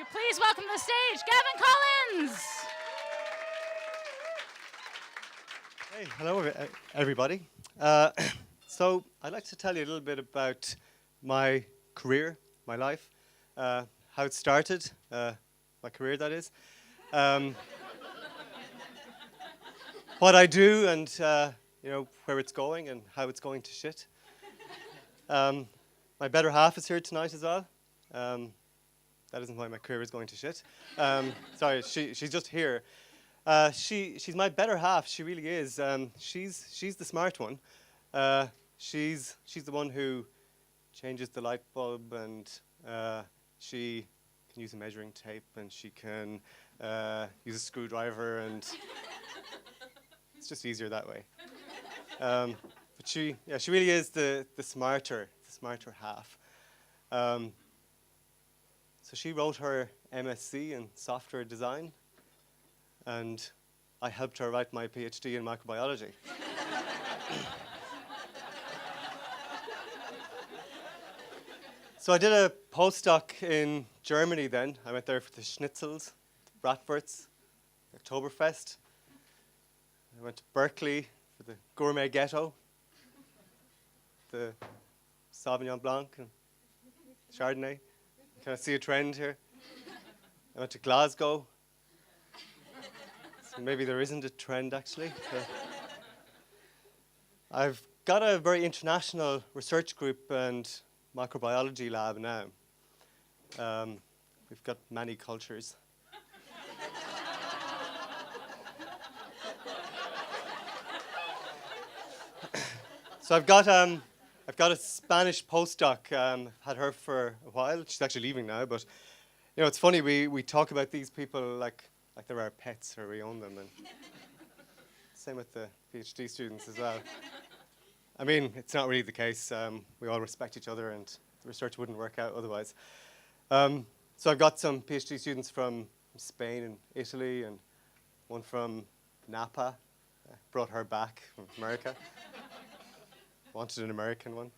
you please welcome to the stage Gavin Collins? Hey, hello everybody. So I'd like to tell you a little bit about my career, my life, how it started, my career that is, what I do and where it's going and how it's going to shit. My better half is here tonight as well. That isn't why my career is going to shit. Sorry, she's just here. She's my better half. She really is. She's the smart one. She's the one who changes the light bulb, and she can use a measuring tape, and she can use a screwdriver, and it's just easier that way. But she really is the smarter half. So she wrote her MSc in software design, and I helped her write my PhD in microbiology. So I did a postdoc in Germany then. I went there for the schnitzels, the bratwursts, the Oktoberfest. I went to Berkeley for the gourmet ghetto, the Sauvignon Blanc and Chardonnay. Can I see a trend here? I went to Glasgow. So maybe there isn't a trend, actually. I've got a very international research group and microbiology lab now. We've got many cultures. So I've got a Spanish postdoc. Had her for a while. She's actually leaving now, but it's funny. We talk about these people like they're our pets or we own them, and same with the PhD students as well. I mean, it's not really the case. We all respect each other, and the research wouldn't work out otherwise. So I've got some PhD students from Spain and Italy, and one from Napa. Brought her back from America. Wanted an American one.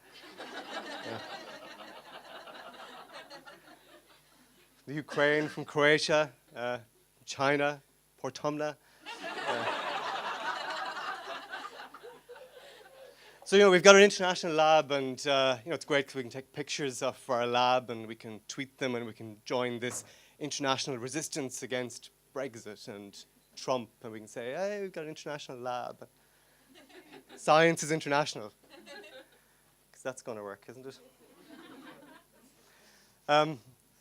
Yeah. The Ukraine, from Croatia, China, Portumna. So we've got an international lab, and it's great because we can take pictures of our lab and we can tweet them, and we can join this international resistance against Brexit and Trump, and we can say, hey, we've got an international lab. Science is international. Because that's going to work, isn't it?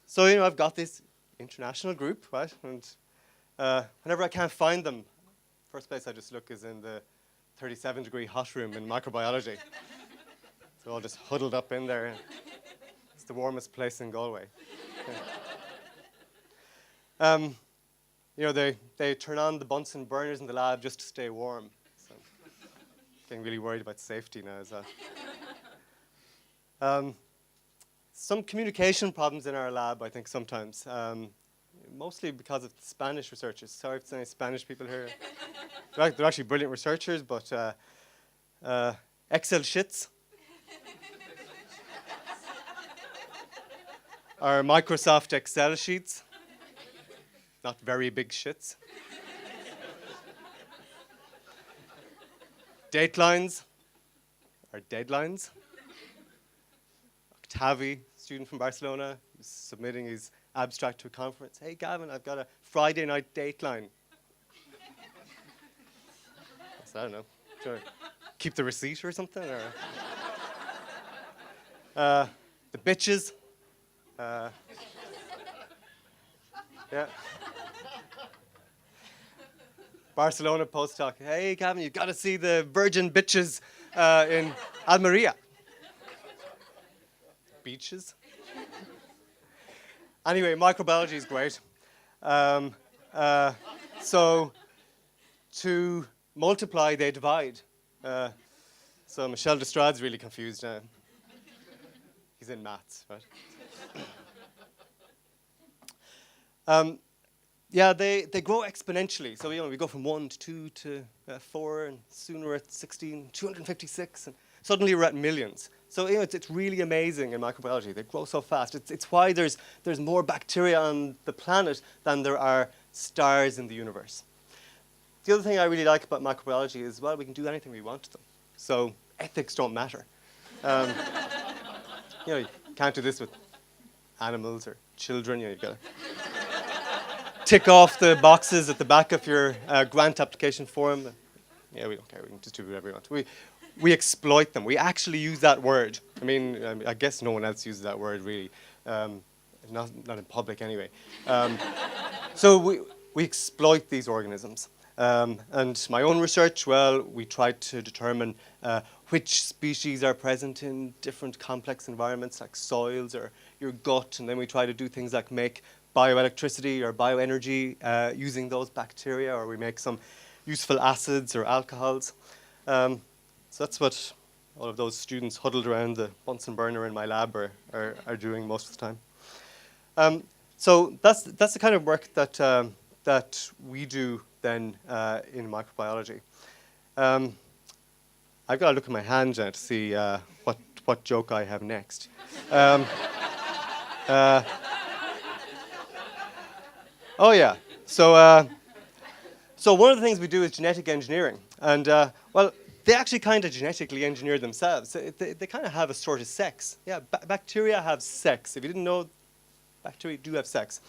So I've got this international group, right? And whenever I can't find them, first place I just look is in the 37-degree hot room in microbiology. They're all just huddled up in there. It's the warmest place in Galway. They turn on the Bunsen burners in the lab just to stay warm. So getting really worried about safety now as well. Some communication problems in our lab, I think, sometimes. Mostly because of Spanish researchers. Sorry if there's any Spanish people here. They're actually brilliant researchers, but Excel shits. Our Microsoft Excel sheets. Not very big shits. Datelines are deadlines. Octavi, student from Barcelona, who's submitting his abstract to a conference. Hey, Gavin, I've got a Friday night dateline. I don't know. Should I keep the receipt or something? Or the bitches. Yeah. Barcelona postdoc. Hey, Gavin, you've got to see the virgin bitches in Almeria. Beaches. Anyway, microbiology is great. So to multiply, they divide. So Michel Destrade's really confused now. He's in maths, right? They grow exponentially. So we go from 1 to 2 to 4, and soon we're at 16, 256, and suddenly we're at millions. So it's really amazing in microbiology. They grow so fast. It's why there's more bacteria on the planet than there are stars in the universe. The other thing I really like about microbiology is, well, we can do anything we want to them. So ethics don't matter. Um, you can't do this with animals or children. You've got to tick off the boxes at the back of your grant application form. Yeah, we don't care. We can just do whatever we want. We exploit them. We actually use that word. I mean, I guess no one else uses that word really, not in public anyway. So we exploit these organisms. And my own research, well, we tried to determine which species are present in different complex environments like soils or your gut, and then we try to do things like make bioelectricity or bioenergy using those bacteria, or we make some useful acids or alcohols. So that's what all of those students huddled around the Bunsen burner in my lab are doing most of the time. So that's the kind of work that we do then in microbiology. I've got to look at my hand now to see what joke I have next. Oh yeah. So one of the things we do is genetic engineering, and well, they actually kind of genetically engineer themselves. They kind of have a sort of sex. Yeah, bacteria have sex. If you didn't know, bacteria do have sex.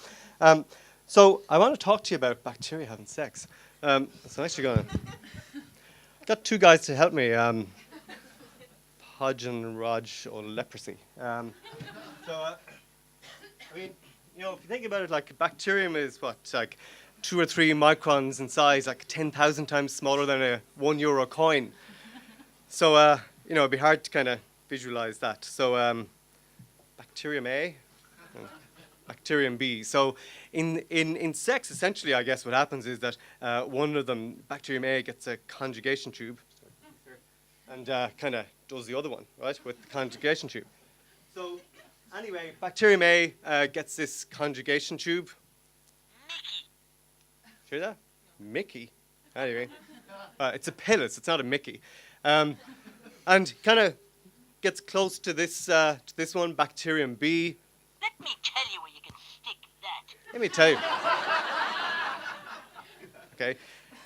So I want to talk to you about bacteria having sex. So I'm actually going to... got two guys to help me. Podge and Raj or leprosy. I mean, you know, if you think about it, like a bacterium is what, like 2 or 3 microns in size, like 10,000 times smaller than a €1 coin. So, you know, it'd be hard to kind of visualize that. So, bacterium A, and bacterium B. So, in sex, essentially, I guess what happens is that one of them, bacterium A, gets a conjugation tube and kind of does the other one, right, with the conjugation tube. So, anyway, bacterium A gets this conjugation tube. Hear that? Mickey. Anyway, it's a pillis. It's not a Mickey. And kind of gets close to this one, bacterium B. Let me tell you where you can stick that. Let me tell you. Okay,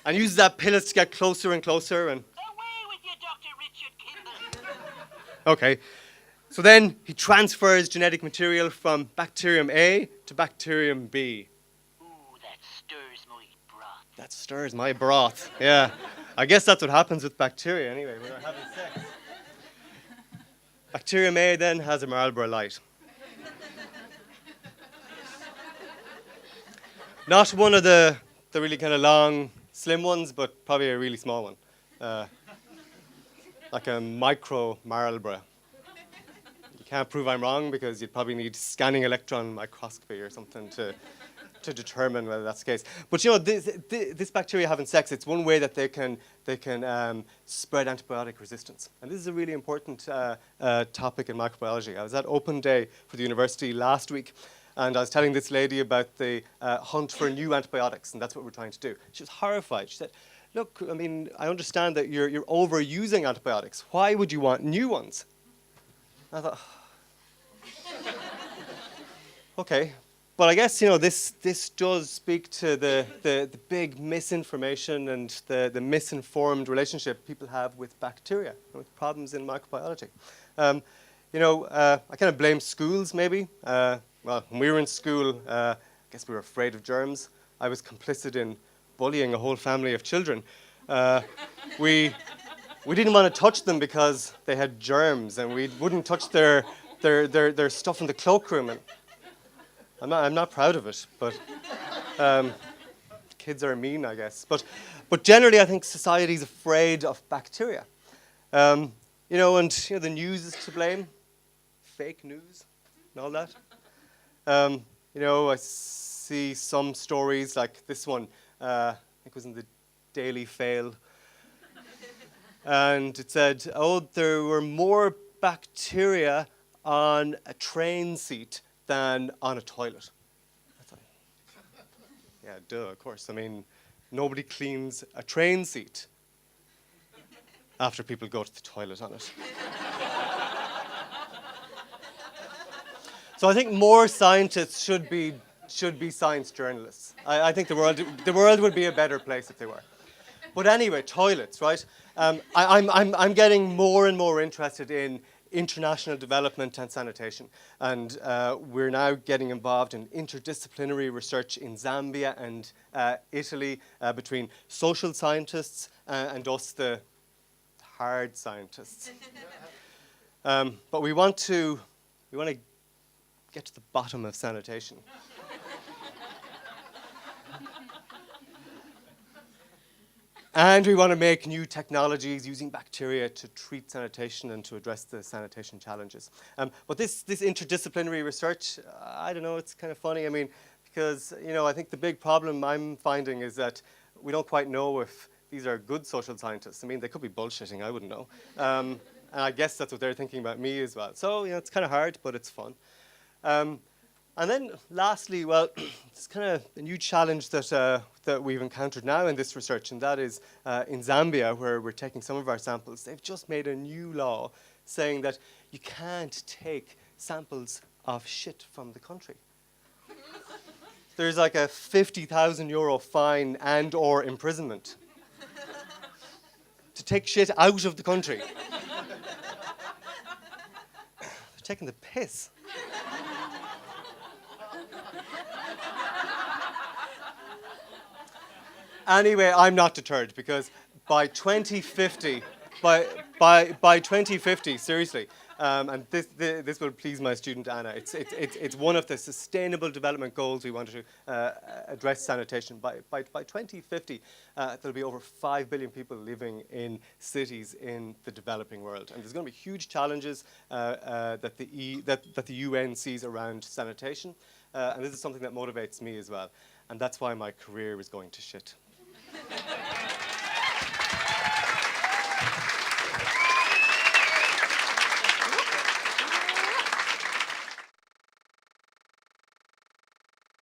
and uses that pillis to get closer and closer and. Away with you, Dr. Richard Kimball. Okay, so then he transfers genetic material from bacterium A to bacterium B. Ooh, that stirs my broth. That stirs my broth. Yeah, I guess that's what happens with bacteria anyway when they're having sex. Bacterium A then has a Marlboro Light. Not one of the really kind of long, slim ones, but probably a really small one. Like a micro Marlboro. You can't prove I'm wrong because you'd probably need scanning electron microscopy or something to determine whether that's the case. But you know, this bacteria having sex, it's one way that they can spread antibiotic resistance. And this is a really important topic in microbiology. I was at Open Day for the university last week, and I was telling this lady about the hunt for new antibiotics, and that's what we're trying to do. She was horrified. She said, look, I mean, I understand that you're overusing antibiotics. Why would you want new ones? And I thought, okay. But I guess, you know, this does speak to the big misinformation and the misinformed relationship people have with bacteria, with problems in microbiology. You know, I kind of blame schools, maybe. Well, when we were in school, I guess we were afraid of germs. I was complicit in bullying a whole family of children. We didn't want to touch them because they had germs, and we wouldn't touch their stuff in the cloakroom. And I'm not proud of it, but kids are mean, I guess. But generally, I think society's afraid of bacteria. You know, and you know, the news is to blame, fake news, and all that. You know, I see some stories like this one. I think it was in the Daily Fail, and it said, "Oh, there were more bacteria on a train seat than on a toilet." I thought, yeah, duh, of course. I mean, nobody cleans a train seat after people go to the toilet on it. So I think more scientists should be science journalists. I think the world would be a better place if they were. But anyway, toilets, right? I'm getting more and more interested in international development and sanitation. And we're now getting involved in interdisciplinary research in Zambia and Italy between social scientists and us, the hard scientists. But we want to get to the bottom of sanitation. And we want to make new technologies using bacteria to treat sanitation and to address the sanitation challenges. But this interdisciplinary research, I don't know, it's kind of funny. I mean, because, I think the big problem I'm finding is that we don't quite know if these are good social scientists. I mean, they could be bullshitting, I wouldn't know. And I guess that's what they're thinking about me as well. So, it's kind of hard, but it's fun. And then lastly, well, it's kind of a new challenge that we've encountered now in this research, and that is in Zambia, where we're taking some of our samples. They've just made a new law saying that you can't take samples of shit from the country. There's like a €50,000 fine and or imprisonment to take shit out of the country. They're taking the piss. Anyway, I'm not deterred because by 2050, by 2050, seriously, and this will please my student Anna. It's one of the sustainable development goals we want to address sanitation. By 2050, there'll be over 5 billion people living in cities in the developing world, and there's going to be huge challenges that the UN sees around sanitation, and this is something that motivates me as well, and that's why my career is going to shit.